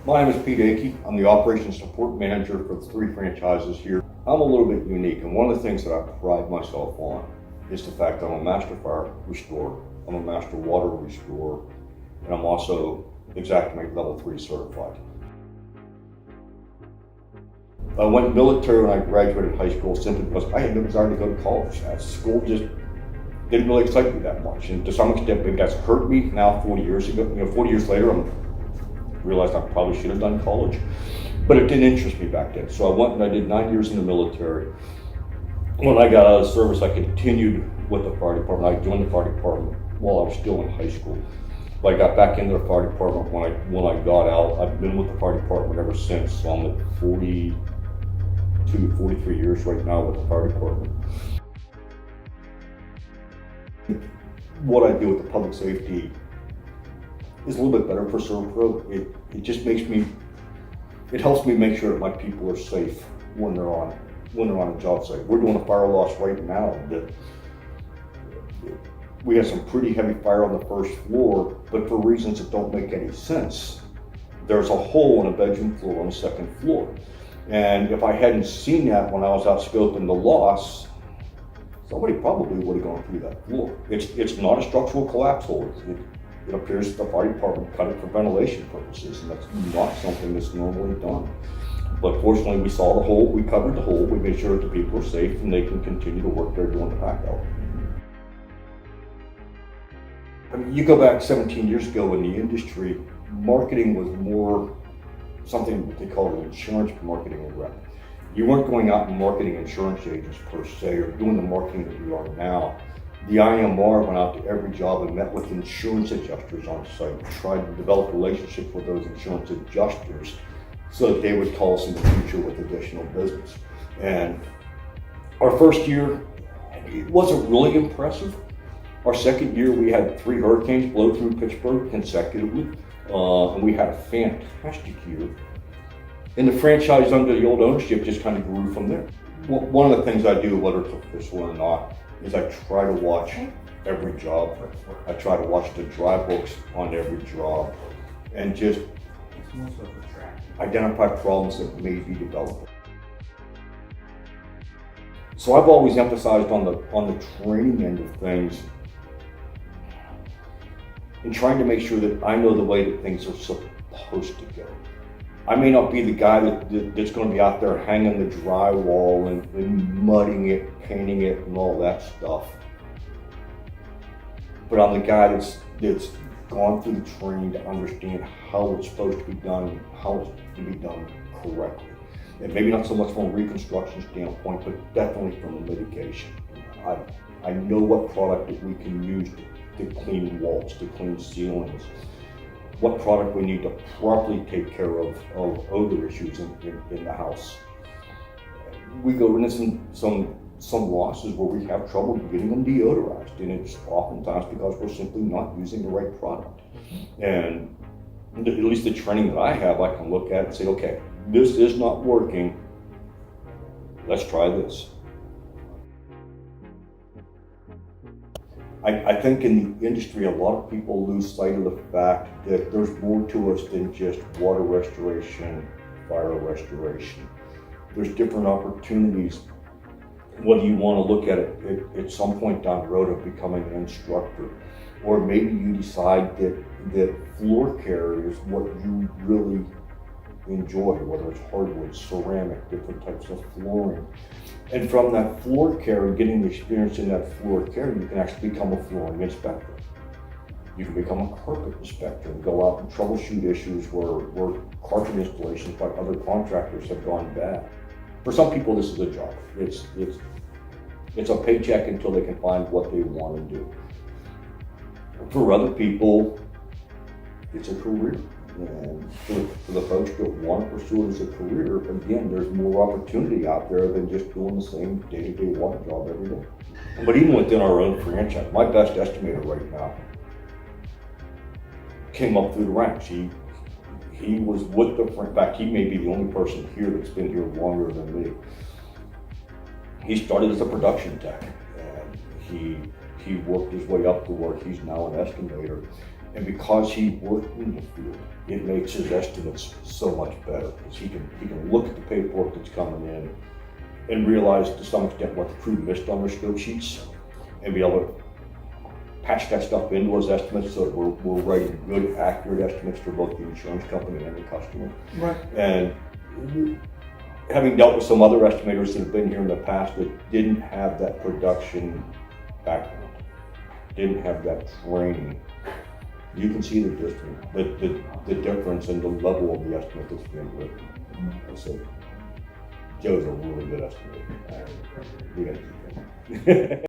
My name is Pete Akey. I'm the Operations Support Manager for the 3 franchises here. I'm a little bit unique, and one of the things that I pride myself on is the fact that I'm a master fire restorer, I'm a master water restorer, and I'm also Xactimate Level 3 certified. I went military when I graduated high school simply because I had no desire to go to college. School just didn't really excite me that much, and to some extent maybe that's hurt me now 40 years ago. 40 years later, I realized I probably should have done college, but it didn't interest me back then. So I went and I did 9 years in the military. When I got out of service, I continued with the fire department. I joined the fire department while I was still in high school. But I got back into the fire department when I got out. I've been with the fire department ever since. So I'm at 43 years right now with the fire department. What I do with the public safety is a little bit better for Servpro. It just makes me, it helps me make sure that my people are safe when they're on a job site. We're doing a fire loss right now that we have some pretty heavy fire on the first floor, but for reasons that don't make any sense, there's a hole in a bedroom floor on the second floor. And if I hadn't seen that when I was out scoping the loss, somebody probably would have gone through that floor. It's not a structural collapse hole. It appears that the fire department cut it for ventilation purposes, and that's not something that's normally done. But fortunately, we saw the hole, we covered the hole, we made sure that the people are safe and they can continue to work there doing the pack out. I mean, you go back 17 years ago in the industry, marketing was more something that they call an insurance marketing rep. You weren't going out and marketing insurance agents per se, or doing the marketing that you are now. The IMR went out to every job and met with insurance adjusters on site, tried to develop relationships with those insurance adjusters so that they would call us in the future with additional business. And our first year, it wasn't really impressive. Our second year, we had 3 hurricanes blow through Pittsburgh consecutively, and we had a fantastic year. And the franchise under the old ownership just kind of grew from there. One of the things I do, whether it's official or not, is I try to watch every job. I try to watch the dry books on every job and just identify problems that may be developing. So I've always emphasized on the training end of things and trying to make sure that I know the way that things are supposed to go. I may not be the guy that's going to be out there hanging the drywall and mudding it, painting it, and all that stuff. But I'm the guy that's gone through the training to understand how it's supposed to be done, how it's to be done correctly. And maybe not so much from a reconstruction standpoint, but definitely from a mitigation. I know what product that we can use to clean walls, to clean ceilings, what product we need to properly take care of odor issues in the house. We go into some losses where we have trouble getting them deodorized, and it's oftentimes because we're simply not using the right product. And at least the training that I have, I can look at and say, okay, this is not working, let's try this. I think in the industry, a lot of people lose sight of the fact that there's more to us than just water restoration, fire restoration. There's different opportunities, whether you want to look at it at some point down the road of becoming an instructor, or maybe you decide that floor care is what you really enjoy, whether it's hardwood, ceramic, different types of flooring. And from that floor care and getting the experience in that floor care, you can actually become a flooring inspector. You can become a carpet inspector and go out and troubleshoot issues where carpet installations by other contractors have gone bad. For some people, this is a job. It's a paycheck until they can find what they want to do. For other people, it's a career. And for the folks that want to pursue it as a career, again, there's more opportunity out there than just doing the same day-to-day water job every day. But even within our own franchise, my best estimator right now came up through the ranks. He was with the, in fact, he may be the only person here that's been here longer than me. He started as a production tech, and he worked his way up to where he's now an estimator. And because he worked in the field, it makes his estimates so much better, because he can look at the paperwork that's coming in and realize to some extent what the crew missed on their scope sheets, and be able to patch that stuff into those estimates so that we're writing good, accurate estimates for both the insurance company and the customer. Right. And having dealt with some other estimators that have been here in the past that didn't have that production background, didn't have that training, you can see the difference in the level of the estimate that's being written. And so Joe's a really good estimator. We got to keep him.